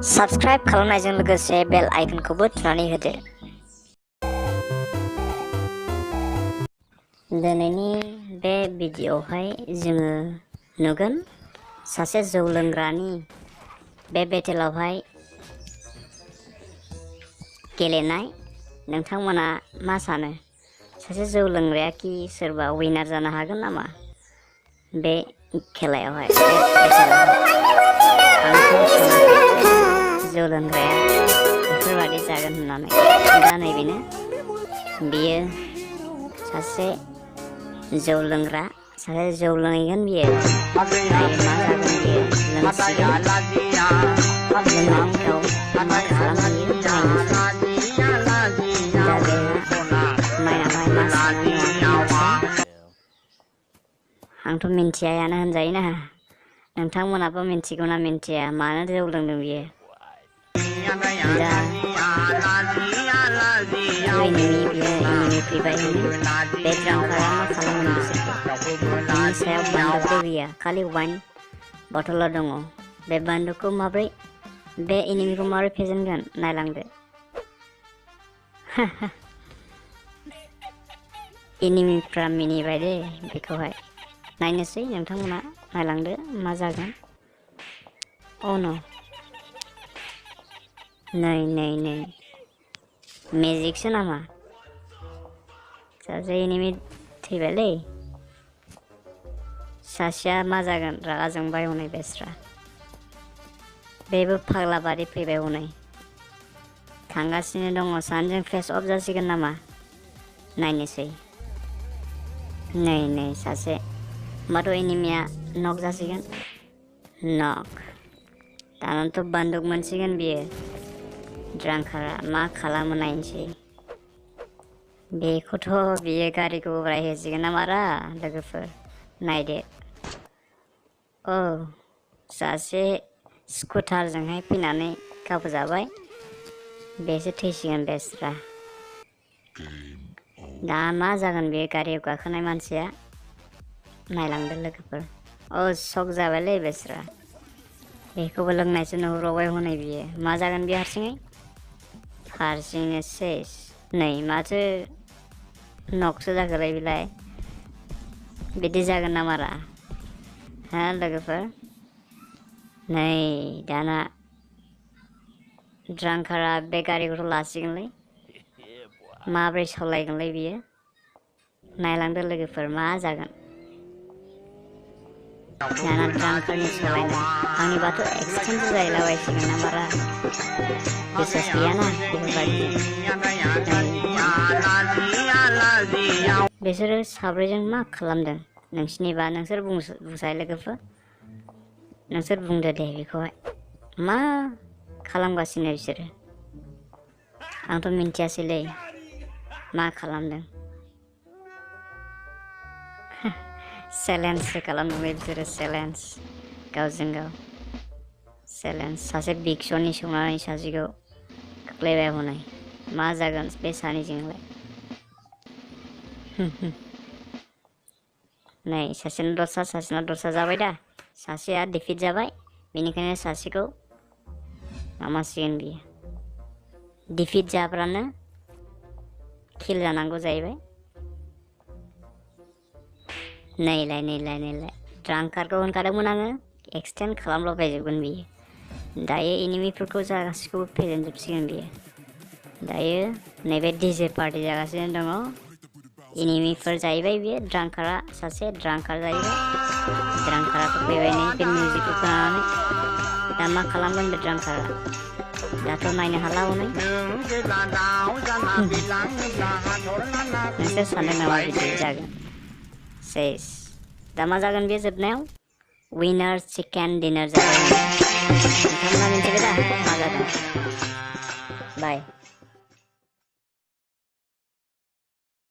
Subscribe खालामनायजों लोगोसे बेल आइकनखौबो थुनानै होदो। दिनैनि बे भिडिअ'आवहाय जोङो नुगोन सासे जौ लोंग्रानि बे बेटेलावहाय गेलेनाय। नोंथांमोना मा सानो? सासे जौ लोंग्राया कि सोरबा विनार जानो हागोन नामा बे खेलायावहाय? जौ लोंग्राया बेफोरबादि जागोन होननानै दा नैबेनो बियो सासे जौ लोंग्रा, सासे जौ लोंहैगोन बियो। दायो मा जागोन बियो? लोंसिगोन, लोंनानै गाव मा खालामहैयो नायनोसै। दा बेहा माइनावहाय मा सोनानै लानो? आंथ' मिन्थियायानो होनजायोना। नोंथांमोनाबो मिन्थिगौ ना मिन्थिया मानो जौ लोंदों बियो? दा एनिमि फैबाय होनो बे ड्रांकारा मा खालामगोन बिसोरखौ? बिनि सायाव बान्दुकबो गैया, खालि वाइन बथल दङ। बे बान्दुकखौ माब्रै, बे एनिमिखौ माब्रै फेजेनगोन नायलांदो। एनिमिफ्रा मिनिबाय दे बेखौहाय। नायनोसै नोंथांमोना, नायलांदो मा जागोन। अ न' नै मेजिकसो नामा? सासे एनिमि थैबायलै। सासेया मा जागोन? रागा जोंबाय हनै बेस्रा। बेबो फाग्ला बादि फैबाय हनै, थांगासिनो दङ। सानैजों फेस अफ जासिगोन नामा? नायनोसै। नै सासे होमबाथ' एनिमिया नक जासिगोन। नक। दानाथ' बान्दुक मोनसिगोन बियो। ड्रांकारा मा खालामो नायनोसै। बेखौथ' बियो गारिखौ उरायहोसिगोन ना मारा लोगोफोर? नायदो। औ, सासे स्कुटारजोंहाय फैनानै गावजाबाय, बेसो थैसिगोन बेस्रा। दा मा जागोन बे गारियाव गाखोनाय मानसिया? नायलांदो लोगोफोर। औ, शक जाबायलै बेस्रा। बेखौबो लोंनायसो नुहुरबावबाय हनै बियो। मा जागोन बे हारसिंनो सेस। नै माथो नकसो जाखोलाय बेलाय। बिदि जागोन ना मारा हा लोगोफोर? नै दाना ड्रांकारा बे गारिखौथ' लासिगोनलै। माब्रै सालायगोनलै बियो? नायलांदो लोगोफोर मा जागोन। दाना ड्रांकारनि सालायनाय, आंनिबाथ' एक्सटेन्डसो जाहैलाबायसिगोन ना मारा? बिसास गैयाना बेफोरबायदिजों। बिसोरो साब्रैजों मा खालामदों नोंसिनिबा? नोंसोर बुंसाय लोगोफोर। नोंसोर बुंदो दे बेखौहाय। मा खालामगासिनो बिसोरो? आंथ' मिन्थियासैलै मा खालामदों। चेलेन्जसो खालामदोंलै बिसोरो, चेलेन्ज गावजों गाव। चेलेन्ज। सासे बिग श'नि सौनानै सासेखौ खोख्लैबाय हनै। मा जागोन बे सानैजोंलाय? नै सासेना दस्रा, सासेना दस्रा जाबाय दा। सासेया डिफिट जाबाय, बेनिखायनो सासेखौ माबासिगोन बियो। डिफिट जाब्लानो किल जानांगौ जाहैबाय। नैलाय ड्रांकारखौ होनखादोंमोन आङो, एक्सटेन्ड खालामलाबायजोबगोन बियो। दायो एनिमिफोरखौ गासिखौबो फेजेनजोबसिगोन बियो। दायो नैबे डिजे पार्टि जागासिनो दङ। एनिमिफोर जाहैबाय बियो। ड्रांकारा सासे ड्रांकार जाहैबाय। ड्रांकाराथ' फैबाय नै बे मिउजिकखौ खोनानानै। दा मा खालामगोन बे ड्रांकारा? दाथ' नायनो हाला हनै। नोंसोर सानदों नामा बिदि जागोन? सेस। दा मा जागोन बे जोबनायाव? विनार चिकेन डिनार जाबाय। नोंथांमोना मिन्थिबाय दा मा जागोन? बाय।